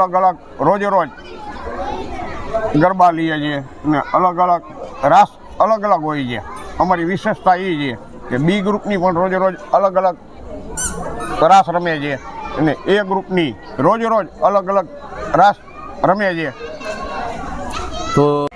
અલગ અલગ રોજે રોજ ગરબા લઈએ છીએ અને અલગ અલગ રાસ અલગ અલગ હોય છે. અમારી વિશેષતા એ છે કે બી ગ્રુપની પણ રોજે રોજ અલગ અલગ રાસ રમે છે અને એ ગ્રુપની રોજે રોજ અલગ અલગ રાસ રમે છે. તો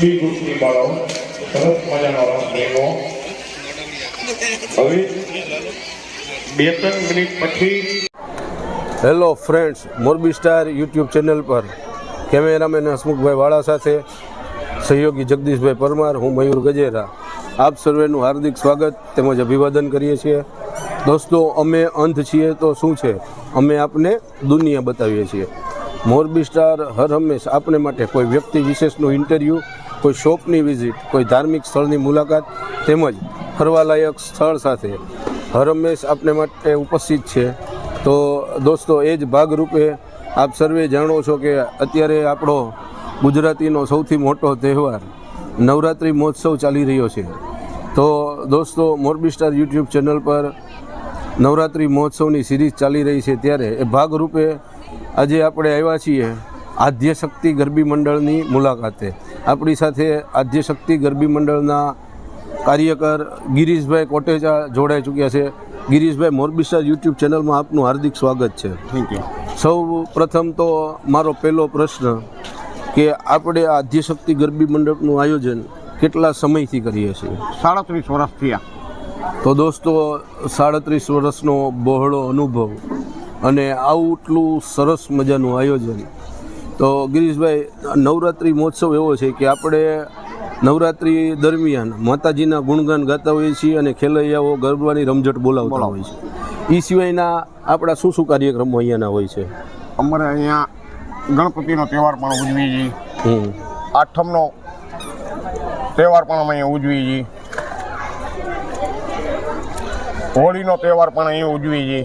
બી ગ્રુપની બાળાઓ સરસ મજાનો રસ લેવો. હવે 2-3 મિનિટ પછી hello friends, Morbi star YouTube channel પર કેમેરામેન હસમુખભાઈ વાળા સાથે સહયોગી જગદીશભાઈ પરમાર, હું મયુર ગજેરા આપ સર્વેનું હાર્દિક સ્વાગત તેમજ અભિવાદન કરીએ છીએ. દોસ્તો, અમે અંધ છીએ તો શું છે, અમે આપને દુનિયા બતાવીએ છીએ. મોરબી સ્ટાર હર હંમેશ આપને માટે કોઈ વ્યક્તિ વિશેષનું ઇન્ટરવ્યૂ, કોઈ શોપની વિઝિટ, કોઈ ધાર્મિક સ્થળની મુલાકાત તેમજ ફરવાલાયક સ્થળ સાથે હર હંમેશ આપને માટે ઉપસ્થિત છે. તો દોસ્તો, એ જ ભાગરૂપે આપ સર્વે જાણો છો કે અત્યારે આપણો ગુજરાતીનો સૌથી મોટો તહેવાર નવરાત્રિ મહોત્સવ ચાલી રહ્યો છે. તો દોસ્તો, મોરબી સ્ટાર યુટ્યુબ ચેનલ પર નવરાત્રિ મહોત્સવની સિરીઝ ચાલી રહી છે, ત્યારે એ ભાગરૂપે આજે આપણે આવ્યા છીએ આદ્યશક્તિ ગરબી મંડળની મુલાકાતે. આપણી સાથે આદ્યશક્તિ ગરબી મંડળના કાર્યકર ગિરીશભાઈ કોટેચા જોડાઈ ચૂક્યા છે. ગિરીશભાઈ, મોરબી સ્ટાર યુટ્યુબ ચેનલમાં આપનું હાર્દિક સ્વાગત છે. Thank you. સૌ પ્રથમ તો મારો પહેલો પ્રશ્ન કે આપણે આદ્યશક્તિ ગરબી મંડપનું આયોજન કેટલા સમયથી કરીએ છીએ? 37 વર્ષ થયા. તો દોસ્તો, 37 વર્ષનો બહોળો અનુભવ અને આટલું સરસ મજાનું આયોજન. તો ગિરીશભાઈ, નવરાત્રિ મહોત્સવ એવો છે કે આપણે નવરાત્રિ દરમિયાન માતાજીના ગુણગાન ગાતા હોઈએ છીએ અને ખેલૈયાઓ ગરબાની રમઝટ બોલાવતા હોય છે. એ સિવાયના આપણા શું શું કાર્યક્રમો અહીંયાના હોય છે? અમારે અહીંયા ગણપતિનો તહેવાર પણ ઉજવીએ છીએ. આઠમનો તહેવાર પણ અમે અહીંયા ઉજવીએ છીએ. હોળીનો તહેવાર પણ અહીં ઉજવીએ છીએ.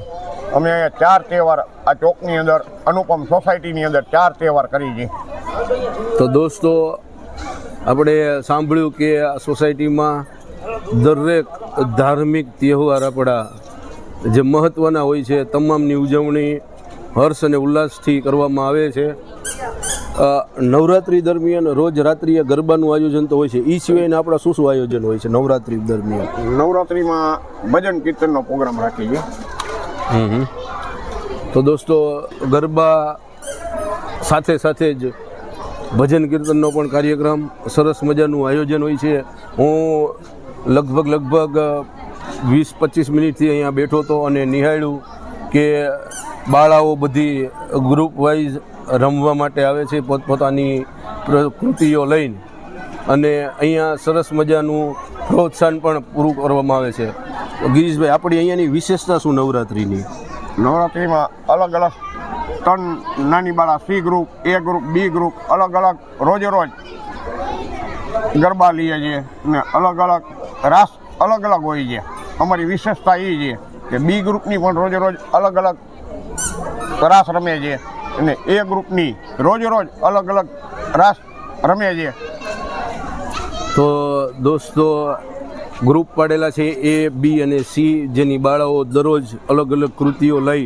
અમે અહીંયા 4 તહેવાર આ ચોકની અંદર અનુપમ સોસાયટીની અંદર 4 તહેવાર કરીએ છીએ. તો દોસ્તો, આપણે સાંભળ્યું કે આ સોસાયટીમાં દરેક ધાર્મિક તહેવાર આપણા જે મહત્ત્વના હોય છે તમામની ઉજવણી હર્ષ અને ઉલ્લાસથી કરવામાં આવે છે. નવરાત્રિ દરમિયાન રોજ રાત્રિએ ગરબાનું આયોજન તો હોય છે, એ સિવાયના આપણા શું શું આયોજન હોય છે નવરાત્રિ દરમિયાન? નવરાત્રિમાં ભજન કીર્તનનો પ્રોગ્રામ રાખીએ છીએ. તો દોસ્તો, ગરબા સાથે સાથે જ ભજન કીર્તનનો પણ કાર્યક્રમ, સરસ મજાનું આયોજન હોય છે. હું લગભગ 20-25 મિનિટથી અહીંયા બેઠો હતો અને નિહાળ્યું કે બાળાઓ બધી ગ્રુપ વાઇઝ રમવા માટે આવે છે પોતપોતાની કૃતિઓ લઈને, અને અહીંયા સરસ મજાનું પ્રોત્સાહન પણ પૂરું કરવામાં આવે છે. ગિરીશભાઈ, આપણી અહીંયાની વિશેષતા શું નવરાત્રિની? નવરાત્રિમાં અલગ અલગ 3 નાની બાળા, C group, A group, B group અલગ અલગ રોજે રોજ ગરબા લઈએ છીએ ને અલગ અલગ રાસ અલગ અલગ હોય છે. અમારી વિશેષતા એ છે કે B ગ્રુપની પણ રોજે રોજ અલગ અલગ રાસ રમે છે અને A ગ્રુપની રોજે રોજ અલગ અલગ રાસ રમે છે. તો દોસ્તો, ગ્રુપ પાડેલા છે A, B અને C, જેની બાળાઓ દરરોજ અલગ અલગ કૃતિઓ લઈ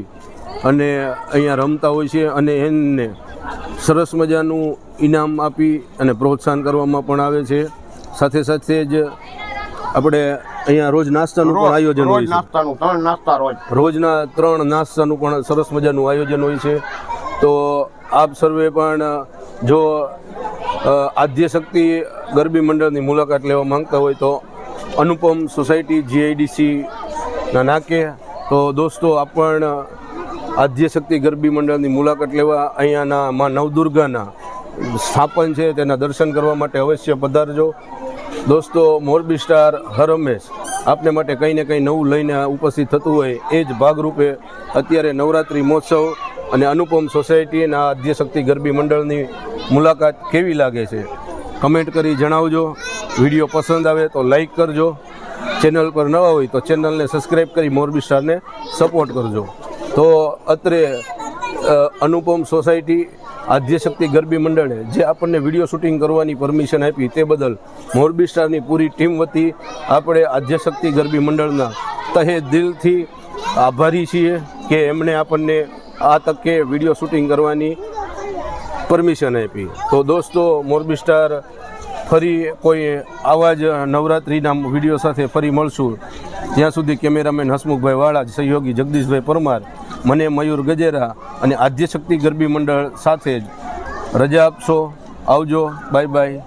અને અહીંયા રમતા હોય છે અને એને સરસ મજાનું ઇનામ આપી અને પ્રોત્સાહન કરવામાં પણ આવે છે. સાથે સાથે જ આપણે અહીંયા રોજ નાસ્તાનું પણ આયોજન હોય છે. નાસ્તાનું 3 નાસ્તા રોજના 3 નાસ્તાનું પણ સરસ મજાનું આયોજન હોય છે. તો આપ સર્વે પણ જો આદ્યશક્તિ ગરબી મંડળની મુલાકાત લેવા માંગતા હોય તો અનુપમ સોસાયટી GIDCના નાકે. તો દોસ્તો, આપ પણ આદ્યશક્તિ ગરબી મંડળની મુલાકાત લેવા અહીંયાના મા નવદુર્ગાના સ્થાપન છે તેના દર્શન કરવા માટે અવશ્ય પધારજો. દોસ્તો, મોરબી સ્ટાર હર હંમેશ આપને માટે કંઈ ને કંઈ નવું લઈને ઉપસ્થિત થતું હોય, એ જ ભાગરૂપે અત્યારે નવરાત્રિ મહોત્સવ અને અનુપમ સોસાયટીના આદ્યશક્તિ ગરબી મંડળની મુલાકાત કેવી લાગે છે કમેન્ટ કરી જણાવજો. વિડીયો પસંદ આવે તો લાઈક કરજો. ચેનલ પર નવા હોય તો ચેનલને સબસ્ક્રાઈબ કરી મોરબી સ્ટારને સપોર્ટ કરજો. તો અત્રે અનુપમ સોસાયટી આદ્યશક્તિ ગરબી મંડળે જે આપણને વિડીયો શૂટિંગ કરવાની પરમિશન આપી તે બદલ મોરબી સ્ટારની પૂરી ટીમ વતી આપણે આદ્યશક્તિ ગરબી મંડળના તહે દિલથી આભારી છીએ કે એમણે આપણને આ તકે વિડીયો શૂટિંગ કરવાની પરમિશન આપી. તો દોસ્તો, મોરબી સ્ટાર ફરી કોઈ આવા જ નવરાત્રિના વિડીયો સાથે ફરી મળશું. ત્યાં સુધી કેમેરામેન હસમુખભાઈ વાળા, સહયોગી જગદીશભાઈ પરમાર, મને મયુર ગજેરા અને આદ્યશક્તિ ગરબી મંડળ સાથે જ રજા આપશો. આવજો, બાય બાય.